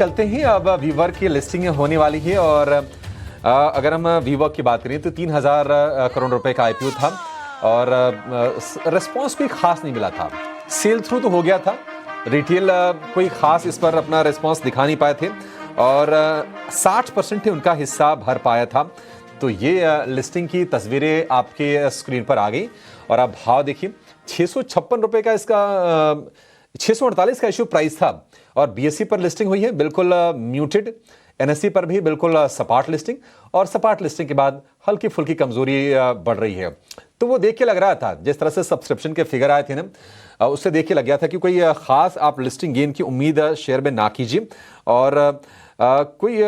चलते हैं। अब वीवर्क की लिस्टिंग होने वाली है और अगर हम वीवर्क की बात करें तो 3,000 करोड़ रुपए का आईपीओ था और रिस्पॉन्स कोई खास नहीं मिला था। सेल थ्रू तो हो गया था, रिटेल कोई खास इस पर अपना रिस्पॉन्स दिखा नहीं पाए थे और 60% ही उनका हिस्सा भर पाया था। तो ये लिस्टिंग की तस्वीरें आपके स्क्रीन पर आ गई और आप भाव देखिए। 656 रुपए का इसका 648 का इश्यू प्राइस था और बीएसई पर लिस्टिंग हुई है बिल्कुल म्यूटेड। एनएसई पर भी बिल्कुल सपाट लिस्टिंग और सपाट लिस्टिंग के बाद हल्की फुल्की कमजोरी बढ़ रही है। तो वो देख के लग रहा था, जिस तरह से सब्सक्रिप्शन के फिगर आए थे ना, उससे देख के लग गया था कि कोई खास आप लिस्टिंग गेन की उम्मीद शेयर में ना कीजिए और कोई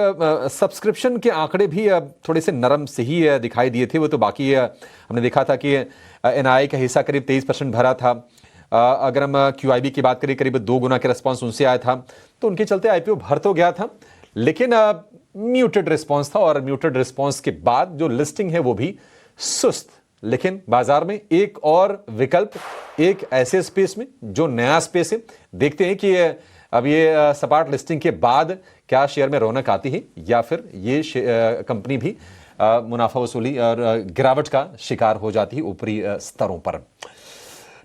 सब्सक्रिप्शन के आंकड़े भी थोड़े से नरम से ही दिखाई दिए थे। वो तो बाकी हमने देखा था कि एनआई का हिस्सा करीब 23% भरा था। अगर हम क्यूआईबी की बात करें, करीब 2 गुना के रिस्पॉन्स उनसे आया था, तो उनके चलते आईपीओ भर तो गया था, लेकिन म्यूटेड रिस्पॉन्स था और म्यूटेड रिस्पॉन्स के बाद जो लिस्टिंग है वो भी सुस्त। लेकिन बाजार में एक और विकल्प, एक ऐसे स्पेस में जो नया स्पेस है, देखते हैं कि अब ये सपाट लिस्टिंग के बाद क्या शेयर में रौनक आती है या फिर ये कंपनी भी मुनाफा वसूली और गिरावट का शिकार हो जाती है ऊपरी स्तरों पर।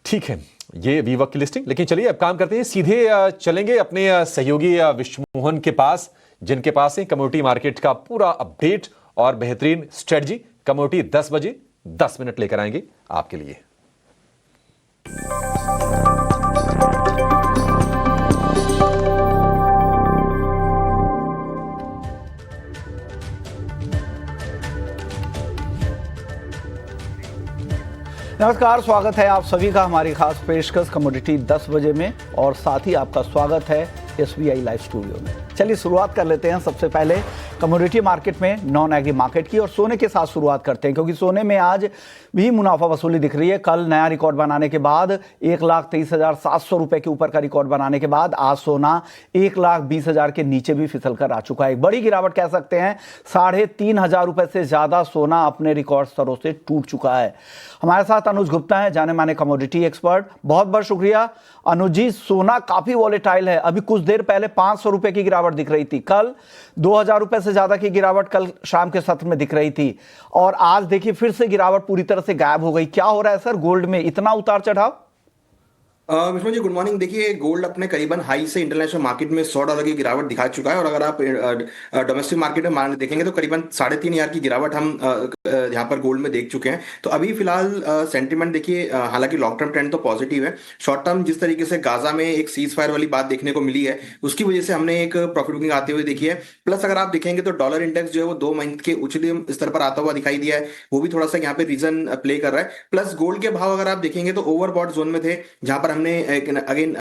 ठीक है, ये वीवर्क की लिस्टिंग। लेकिन चलिए अब काम करते हैं, सीधे चलेंगे अपने सहयोगी विश्वमोहन के पास, जिनके पास है कमोडिटी मार्केट का पूरा अपडेट और बेहतरीन स्ट्रेटजी। कमोडिटी 10 बजे 10 मिनट लेकर आएंगे आपके लिए। नमस्कार, स्वागत है आप सभी का हमारी खास पेशकश कमोडिटी 10 बजे में और साथ ही आपका स्वागत है एसबीआई लाइव स्टूडियो में। चलिए शुरुआत कर लेते हैं सबसे पहले कमोडिटी मार्केट में नॉन एग्री मार्केट की और सोने के साथ शुरुआत करते हैं, क्योंकि सोने में आज भी मुनाफा वसूली दिख रही है। कल नया रिकॉर्ड बनाने के बाद 1,23,700 रुपए के ऊपर का रिकॉर्ड बनाने के बाद आज सोना 1,20,000 के नीचे भी फिसल कर आ चुका है। एक बड़ी गिरावट कह सकते हैं। 3,500 रुपए से ज्यादा सोना अपने रिकॉर्ड स्तरों से टूट चुका है। हमारे साथ अनुज गुप्ता है, जाने माने कमोडिटी एक्सपर्ट। बहुत बहुत शुक्रिया अनुज जी। सोना काफी वॉलेटाइल है, अभी कुछ देर पहले 500 रुपए की गिरावट दिख रही थी, कल 2,000 रुपए से ज्यादा की गिरावट कल शाम के सत्र में दिख रही थी और आज देखिए फिर से गिरावट पूरी तरह से गायब हो गई। क्या हो रहा है सर गोल्ड में, इतना उतार चढ़ाव? Vishnu ji good morning. देखिए गोल्ड अपने करीबन हाई से इंटरनेशनल मार्केट में $100 की गिरावट दिखा चुका है और अगर आप डोमेस्टिक मार्केट में मान देखेंगे तो करीबन 3,500 की गिरावट हम यहाँ पर गोल्ड में देख चुके हैं। तो अभी फिलहाल सेंटीमेंट देखिए, हालांकि लॉन्ग टर्म ट्रेंड तो पॉजिटिव है। शॉर्ट टर्म जिस तरीके से गाजा में एक सीज फायर वाली बात देखने को मिली है, उसकी वजह से हमने एक प्रॉफिट बुकिंग आते हुए देखी है। प्लस अगर आप देखेंगे तो डॉलर इंडेक्स जो है वो 2 मंथ के उच्चतम स्तर पर आता हुआ दिखाई दिया है, वो भी थोड़ा सा यहाँ पे रीजन प्ले कर रहा है। प्लस गोल्ड के भाव अगर आप देखेंगे तो ओवरबॉट जोन में थे, जहां पर हमने अगेन